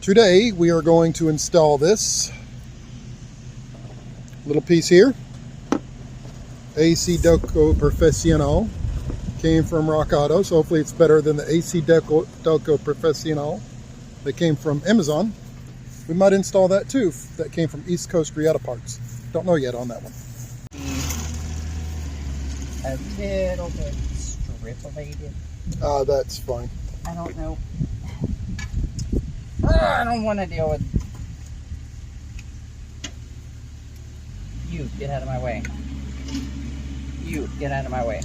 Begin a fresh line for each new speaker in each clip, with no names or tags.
Today we are going to install this little piece here. AC Delco Professional. Came from Rock Auto, so hopefully it's better than the AC Delco Professional that came from Amazon. We might install that too. That came from East Coast Reatta parts. Don't know yet on that one.
A little bit strip-related.
That's fine.
I don't know. I don't want to deal with you. Get out of my way. You get out of my way.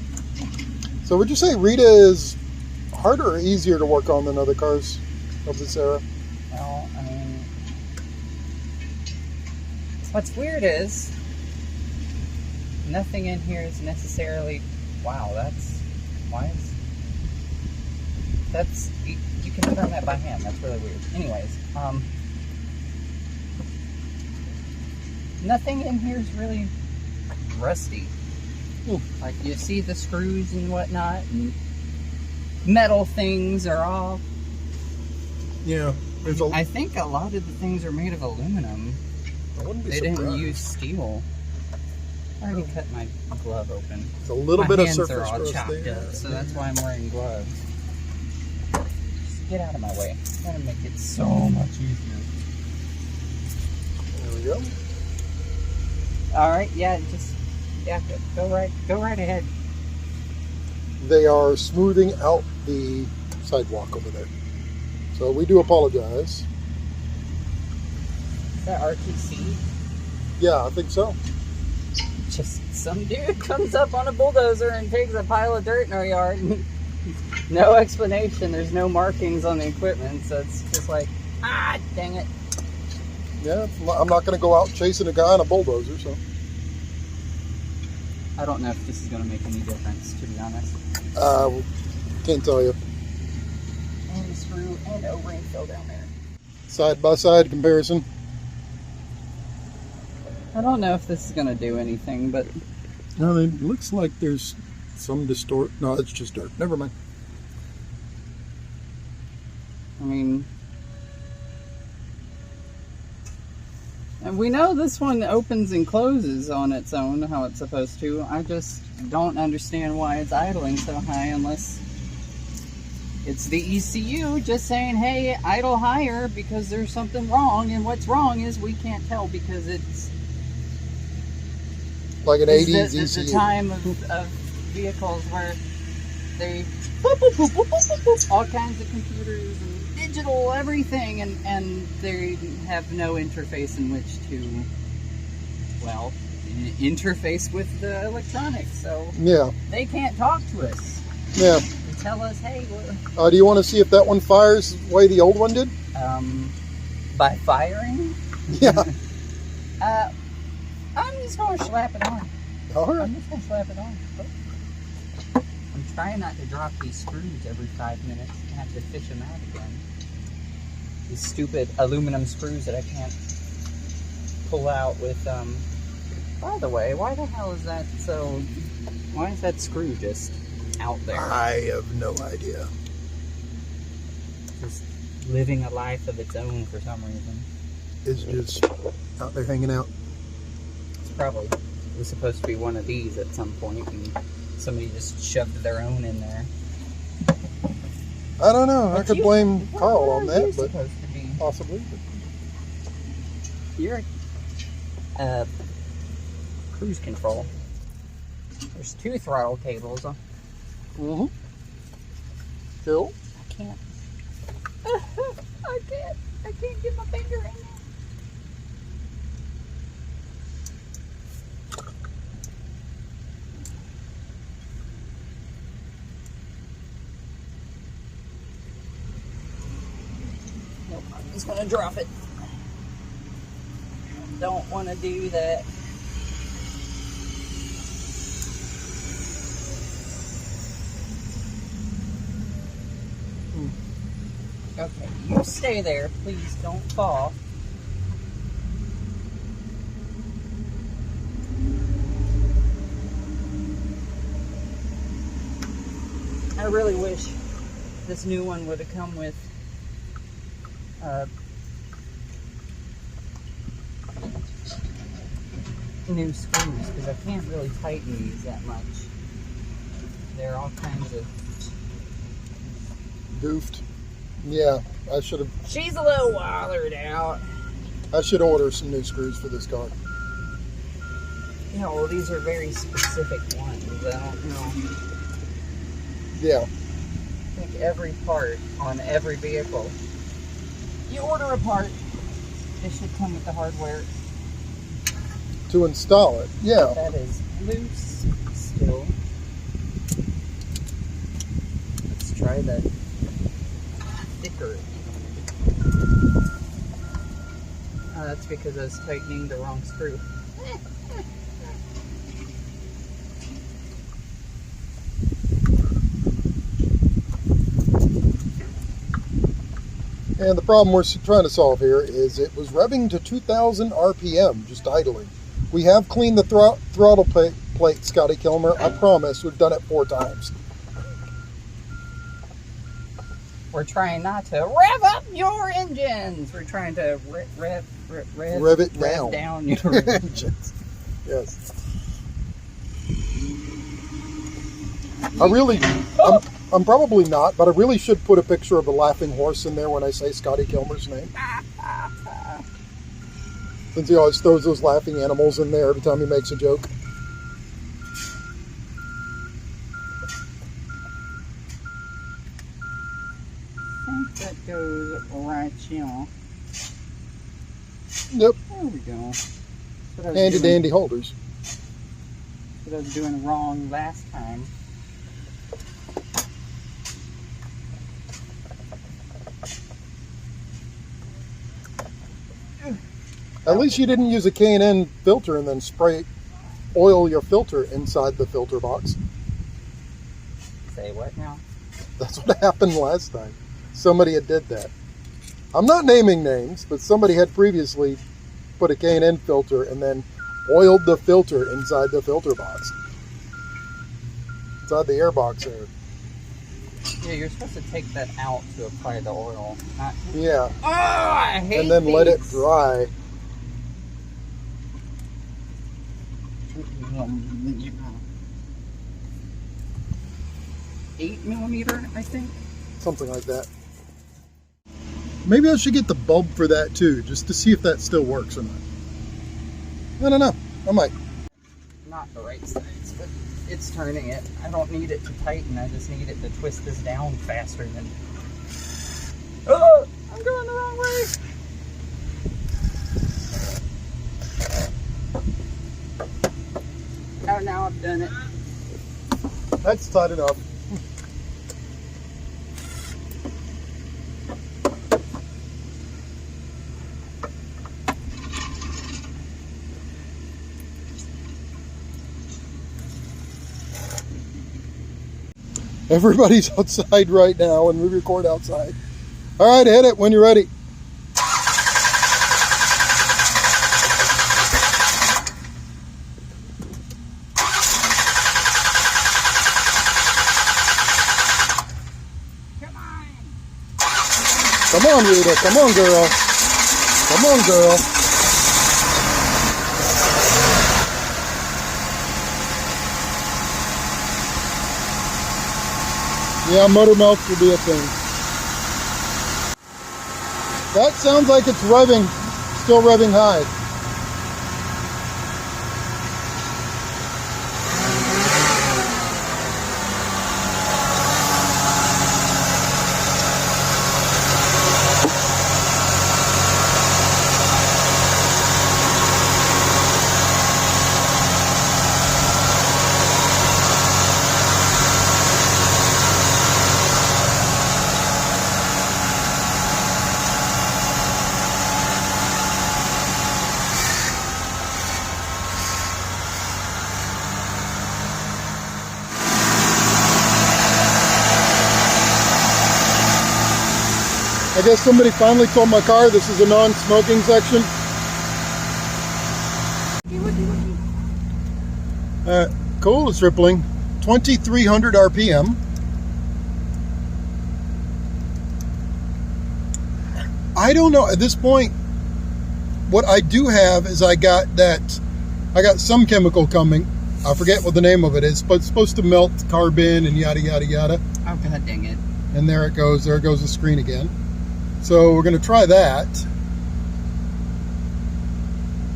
So would you say Rita is harder or easier to work on than other cars of this era?
Well, I mean, what's weird is nothing in here is necessarily. Wow, you can turn that by hand. That's really weird. Anyways, nothing in here is really rusty. Like, you see the screws and whatnot, and metal things are all.
Yeah,
I think a lot of the things are made of aluminum.
I wouldn't be
They
surprised.
didn't use steel. I already cut my glove open.
It's a little bit of
hands
surface
are all
rust
chopped
there.
up, so that's why I'm wearing gloves. Just get out of my way. I'm gonna make it so much easier.
There we go.
All right, yeah, go right ahead.
They are smoothing out the sidewalk over there. So we do apologize.
Is that RTC?
Yeah, I think so.
Just some dude comes up on a bulldozer and takes a pile of dirt in our yard. No explanation. There's no markings on the equipment, so it's just like, dang it.
Yeah, I'm not going to go out chasing a guy on a bulldozer, so.
I don't know if this is going to make any difference, to be honest.
Can't tell you.
And a screw and O-ring fell down there.
Side by side comparison.
I don't know if this is going to do anything, but
No, it looks like there's some distort. No, it's just dirt. Never mind.
I mean, and we know this one opens and closes on its own how it's supposed to. I just don't understand why it's idling so high unless it's the ECU just saying, hey, idle higher because there's something wrong, and what's wrong is we can't tell because it's
Like an 80s ECU.
the time of vehicles where they boop, boop, boop, boop, boop, boop, boop, all kinds of computers and digital everything, and they have no interface in which to, well, interface with the electronics, so
Yeah.
they can't talk to us.
Yeah.
And tell us, hey,
Do you want to see if that one fires the way the old one did?
by firing?
Yeah.
I'm just going to slap it on.
All right.
I'm just going to slap it on. I'm trying not to drop these screws every 5 minutes and have to fish them out again. These stupid aluminum screws that I can't pull out with, by the way, why the hell is that why is that screw just out there?
I have no idea.
Just living a life of its own for some reason.
It's just out there hanging out.
Probably was supposed to be one of these at some point, and somebody just shoved their own in there.
I don't know. I could blame Carl on
What are you
that, but
supposed to be?
possibly.
You're cruise control. There's 2 throttle cables.
Mm-hmm. Cool.
I can't. I can't get my finger in there. Nope, I'm just gonna drop it. Don't want to do that. Okay, you stay there. Please don't fall. I really wish this new one would have come with new screws because I can't really tighten these that much. They're all kinds of
Goofed. Yeah, I should have.
She's a little wired out.
I should order some new screws for this car.
Yeah, well, these are very specific ones. I don't know.
Yeah.
I think every part on every vehicle, you order a part, it should come with the hardware.
To install it. Yeah.
That is loose still. Let's try the thicker. Oh, that's because I was tightening the wrong screw.
And the problem we're trying to solve here is it was revving to 2,000 RPM, just idling. We have cleaned the throttle plate, Scotty Kilmer. I promise. We've done it 4 times.
We're trying not to rev up your engines. We're trying to rev
it down
your engines.
Yes. I'm probably not, but I really should put a picture of a laughing horse in there when I say Scotty Kilmer's name. Since he always throws those laughing animals in there every time he makes a joke.
I think that goes right here.
Yep.
There we go.
Handy dandy holders.
What I was doing wrong last time.
At least you didn't use a K&N filter and then oil your filter inside the filter box.
Say what now?
That's what happened last time. Somebody had did that. I'm not naming names, but somebody had previously put a K&N filter and then oiled the filter inside the filter box. Inside the air box there.
Yeah, you're supposed to take that out to apply the oil. Not...
Yeah.
Oh, I hate
and then
these.
let it dry.
8mm, I think.
Something like that. Maybe I should get the bulb for that too, just to see if that still works or not. I don't know. I might.
Not the right size, but it's turning it. I don't need it to tighten. I just need it to twist this down faster than... Oh! I'm going the wrong way! Oh, now I've done it.
That's tight enough. Everybody's outside right now and we record outside. All right, hit it when you're ready. Come on, Rita. Come on, girl. Come on, girl. Yeah, motor mouth will be a thing. That sounds like it's revving, still revving high. I guess somebody finally told my car this is a non-smoking section. Cool, it's rippling. 2,300 RPM. I don't know, at this point, what I do have is I got that I got some chemical coming. I forget what the name of it is, but it's supposed to melt carbon and yada, yada, yada.
Oh, god dang it.
And there it goes. There goes the screen again. So we're going to try that.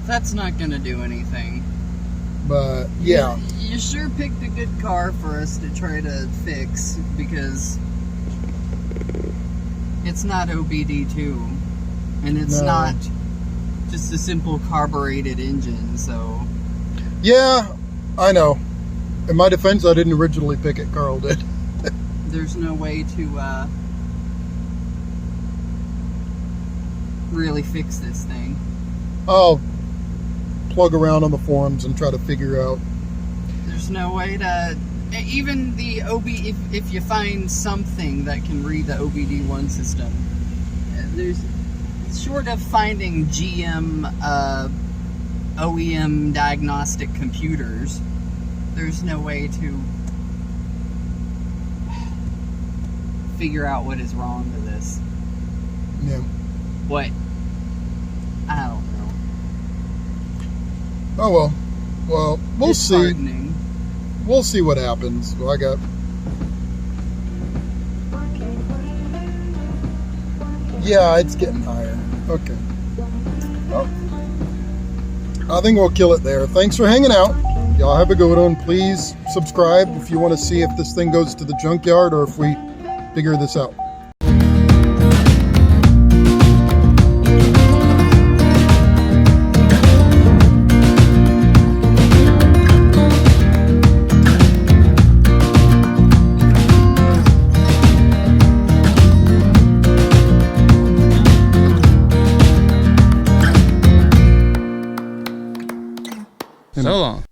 That's not going to do anything.
But, yeah.
You sure picked a good car for us to try to fix, because it's not OBD2. And it's not just a simple carbureted engine, so...
Yeah, I know. In my defense, I didn't originally pick it. Carl did.
There's no way to really fix this thing.
I'll plug around on the forums and try to figure out.
There's no way to... Even the if you find something that can read the OBD1 system, there's... Short of finding GM OEM diagnostic computers, there's no way to figure out what is wrong with this.
Yeah.
What? I don't know.
Oh well. Well, we'll see. We'll see what happens. Well, I got... Yeah, it's getting higher. Okay. Well, I think we'll kill it there. Thanks for hanging out. Y'all have a good one. Please subscribe if you want to see if this thing goes to the junkyard or if we figure this out.
So long.